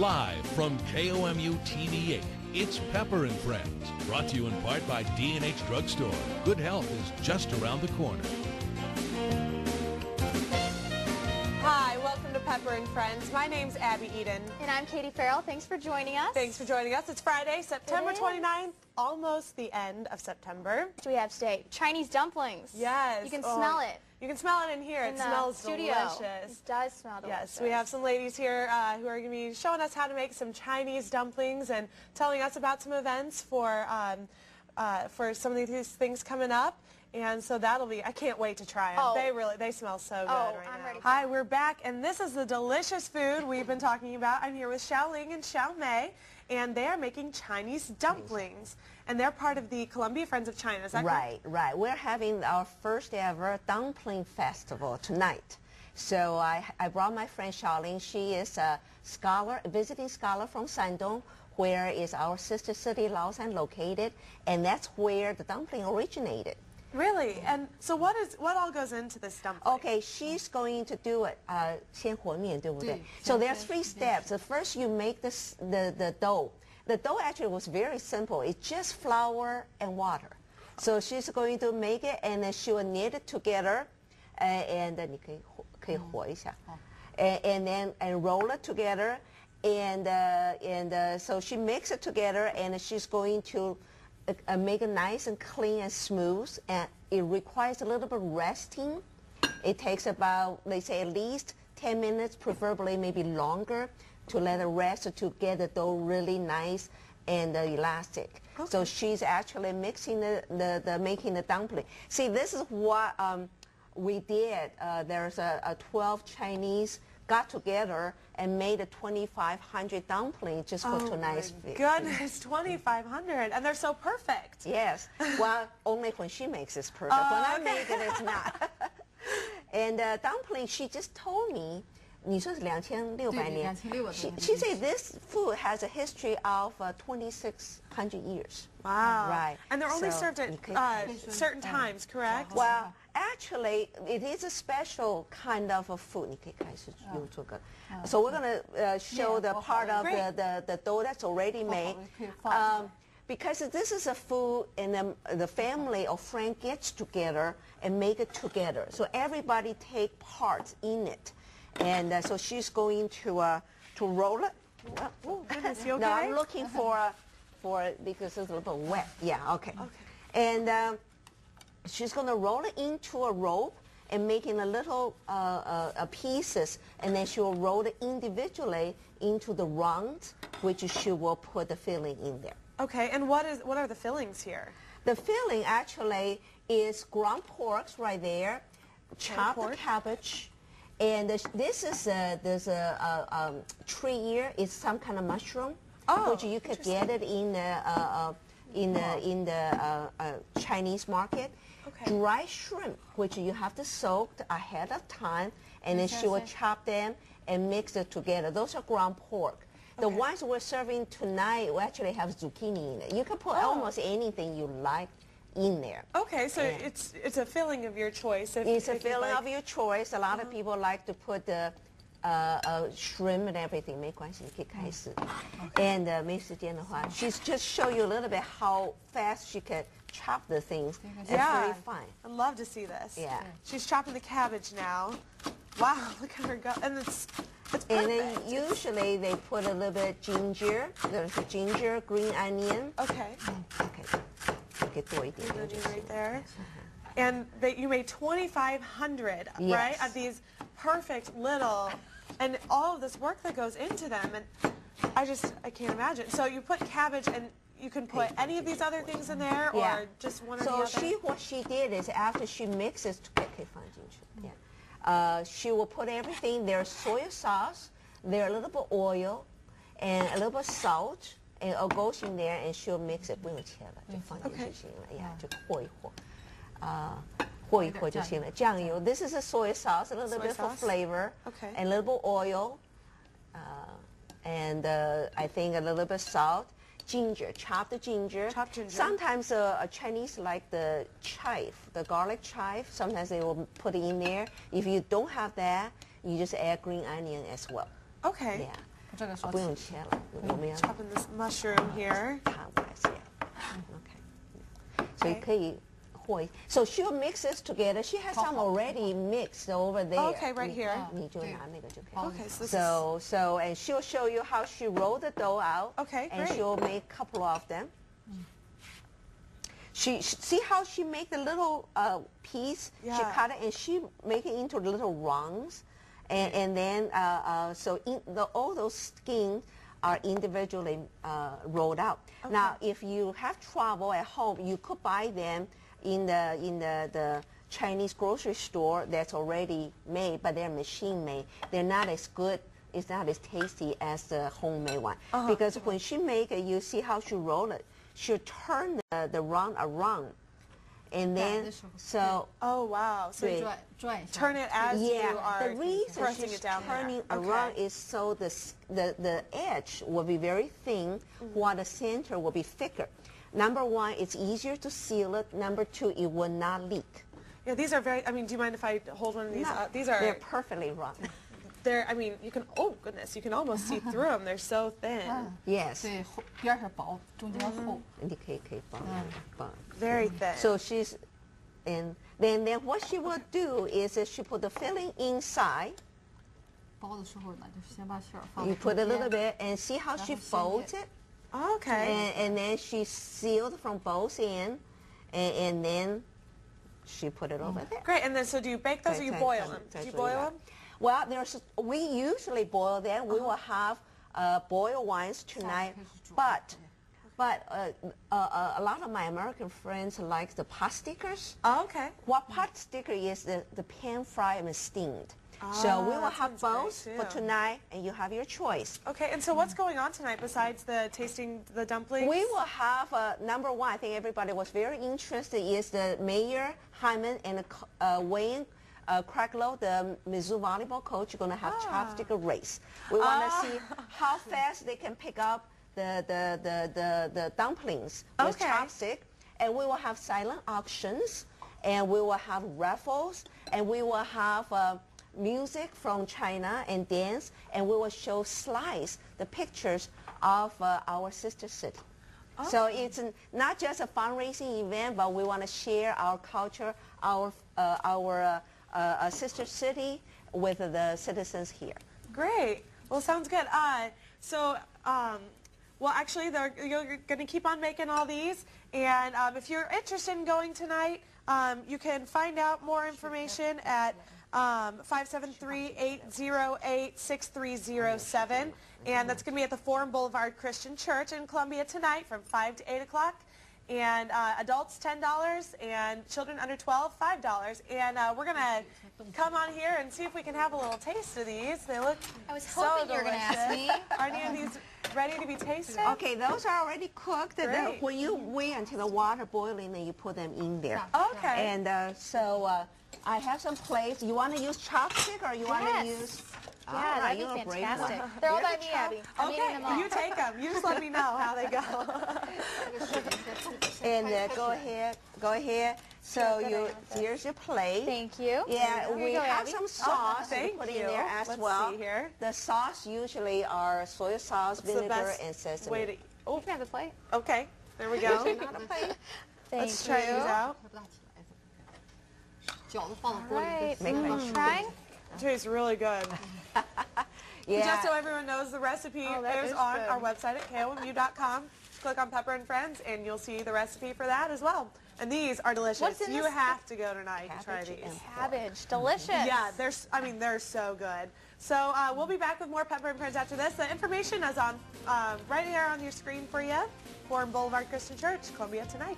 Live from KOMU TV 8, it's Pepper and Friends, brought to you in part by D&H Drugstore. Good health is just around the corner. Hi, welcome to Pepper and Friends. My name's Abby Eden. And I'm Katie Farrell. Thanks for joining us. Thanks for joining us. It's Friday, September 29th, almost the end of September. What do we have today? Chinese dumplings. Yes. You can smell it. You can smell it in here. It smells delicious. It does smell delicious. Yes, we have some ladies here who are going to be showing us how to make some Chinese dumplings and telling us about some events for some of these things coming up. And so that'll be, I can't wait to try them. They smell so good right now. Ready. Hi, we're back, and this is the delicious food we've been talking about. I'm here with Xiaoling and Xiaomei, and they are making Chinese dumplings. And they're part of the Columbia Friends of China, is that correct? Right. We're having our first ever dumpling festival tonight. So I brought my friend Xiaoling. She is a scholar, a visiting scholar from Shandong, where is our sister city Laosan located, and that's where the dumpling originated. Really? And so what all goes into this dumpling? Okay, she's going to do it 鲜和面, 对不对? So there's 3 steps. The first, you make the dough. The dough actually was very simple. It's just flour and water. So she's going to make it, and then she will knit it together, and then 你可以和一下, and then roll it together, and so she makes it together, and she's going to make it nice and clean and smooth, and it requires a little bit resting. It takes about, they say, at least 10 minutes, preferably maybe longer, to let it rest to get the dough really nice and elastic. Okay. So she's actually mixing making the dumpling. See, this is what we did. There's a 12 Chinese got together and made a 2,500 dumplings just for tonight's video. Goodness, 2,500, and they're so perfect. Yes. Well, only when she makes it's perfect. When I make it, it's not. And dumpling, she just told me, 你说是2600年. She said this food has a history of 2,600 years. Wow. Right. And they're only served at certain times, correct? Well, actually, it is a special kind of a food. 你可以开始用这个. So we're going to show the part of the dough that's already made. Because this is a food, and the family or friend gets together and make it together. So everybody take part in it. And so she's going to roll it. Oh, goodness, you okay? No, I'm looking for because it's a little bit wet. Yeah, okay. And she's going to roll it into a rope and making a little pieces, and then she will roll it individually into the rounds, which she will put the filling in there. Okay, and what are the fillings here? The filling actually is ground porks right there, chopped cabbage. And this is there's a tree ear. It's some kind of mushroom, which you could get it in the Chinese market. Okay. Dry shrimp, which you have to soak ahead of time, and then she will chop them and mix it together. Those are ground pork. The ones we're serving tonight will actually have zucchini in it. You can put almost anything you like in there. Okay, so it's a filling of your choice. It's a filling of your choice. A lot of people like to put the shrimp and everything. 没关系，你可以开始。And 没时间的话, she's just show you a little bit how fast she can chop the things. It's very fine. I'd love to see this. Yeah. She's chopping the cabbage now. Wow, look at her go. And it's perfect. And then usually they put a little bit of ginger. There's a ginger, green onion. Okay. Okay. Right there. And you made 2,500, right, of these perfect little, and all of this work that goes into them, and I can't imagine. So you put cabbage, and you can put any of these other things in there, or just one or the other? So what she did is after she mixes, she will put everything. There's soy sauce, there's a little bit of oil, and a little bit of salt. And it goes in there, and she'll mix it. 不用切了，就放进去就行了。Yeah, 就和一和，和一和就行了。酱油 This is a soy sauce, a little bit for flavor. Okay. And a little bit of oil, and I think a little bit of salt. Ginger, chopped ginger. Chopped ginger. Sometimes a Chinese like the chive, the garlic chive. Sometimes they will put it in there. If you don't have that, you just add green onion as well. Okay. Yeah. 这个说不用切了，我们要 Chopping this mushroom here. 看过来切。OK，所以可以和。So she'll mix this together. She has some already mixed over there. Okay, right here. 你就拿那个就可以。Okay, so this So and she'll show you how she roll the dough out. Okay, And great. she'll make a couple of them. She see how she make the little piece. She Yeah. cut it and she make it into little rounds, and then so all those skins are individually rolled out. Now, if you have trouble at home, you could buy them in the Chinese grocery store that's already made, but they're machine made. They're not as good. It's not as tasty as the homemade one. Because when she make it, you see how she roll it. She'll turn the round around, and then so Oh, wow. So you 转一下。 turn it as you yeah. are The reason pressing she's it down turning there. around Okay. is so the edge will be very thin, while the center will be thicker. Number one, it's easier to seal it. Number two, it will not leak. Yeah, these are very, I mean, do you mind if I hold one of these? No, These they're are, perfectly round. I mean, you can, oh goodness, you can almost see through them. They're so thin. Yes. 对，边上薄，中间厚。你可以放。 Very thin. So she's, and then what she will do is that she put the filling inside. 包的时候呢，就是先把馅儿放。 You put a little bit and see how she 然后先 folds it. Okay. And then she sealed from both ends, and then she put it over there. Great. And then, so do you bake those or you boil them? Do you boil them? Well, we usually boil them. We will have boiled ones tonight, but a lot of my American friends like the pot stickers. Oh, okay. What pot sticker is the pan fried and steamed. So we will that have sounds great, both for too. tonight, and you have your choice. Okay, and so what's going on tonight besides the tasting the dumplings? We will have number one. I think everybody was very interested. Is the Mayor Hyman and Wayne Cracklow, the Mizzou volleyball coach, going to have chopstick race. We want to see how fast they can pick up the dumplings with Okay. chopstick, and we will have silent auctions, and we will have raffles, and we will have music from China and dance, and we will show slides, the pictures of our sister city. So it's not just a fundraising event, but we want to share our culture, our sister city with the citizens here. Great. Well, sounds good. Well, actually, you're going to keep on making all these, and if you're interested in going tonight, you can find out more information at 573-808-6307, and that's going to be at the Forum Boulevard Christian Church in Columbia tonight from 5 to 8 o'clock. And adults $10 and children under 12 $5. And we're gonna come on here and see if we can have a little taste of these. They look I was so hoping you were going to ask delicious. me. Are any of these ready to be tasted? Okay, those are already cooked. Great. When you wait until the water boiling, then you put them in there. Okay. And so I have some plates. You want to use chopstick or you want to Yes. use? Yeah, All right, that'd you're be a brave fantastic. one. They're all Here's by a me, chop- Abby. I'm eating Okay, them all. you take them. You just let me know how they go. And go ahead. So here's your plate. Thank you. Yeah, Here you we go, have Abby. some sauce to thank put in you. there as Let's well. see here. The sauce usually are soy sauce, It's the vinegar, best and sesame. way to. Oh, You can have the plate. okay. There we go. Not a plate. Thank Let's try you. these out. 不大起来，饺子放到锅里 Right. 就 Make 行了。 my Try. Tastes really good. Yeah. Just so everyone knows, the recipe that is is on good. our website at KOMU.com. Click on Pepper and Friends, and you'll see the recipe for that as well. And these are delicious. What's in You this? have to go tonight to try Cabbage these. and Cabbage. Delicious. Yeah, they're so good. So we'll be back with more Pepper and Friends after this. The information is on right here on your screen for you. Forum Boulevard Christian Church, Columbia tonight.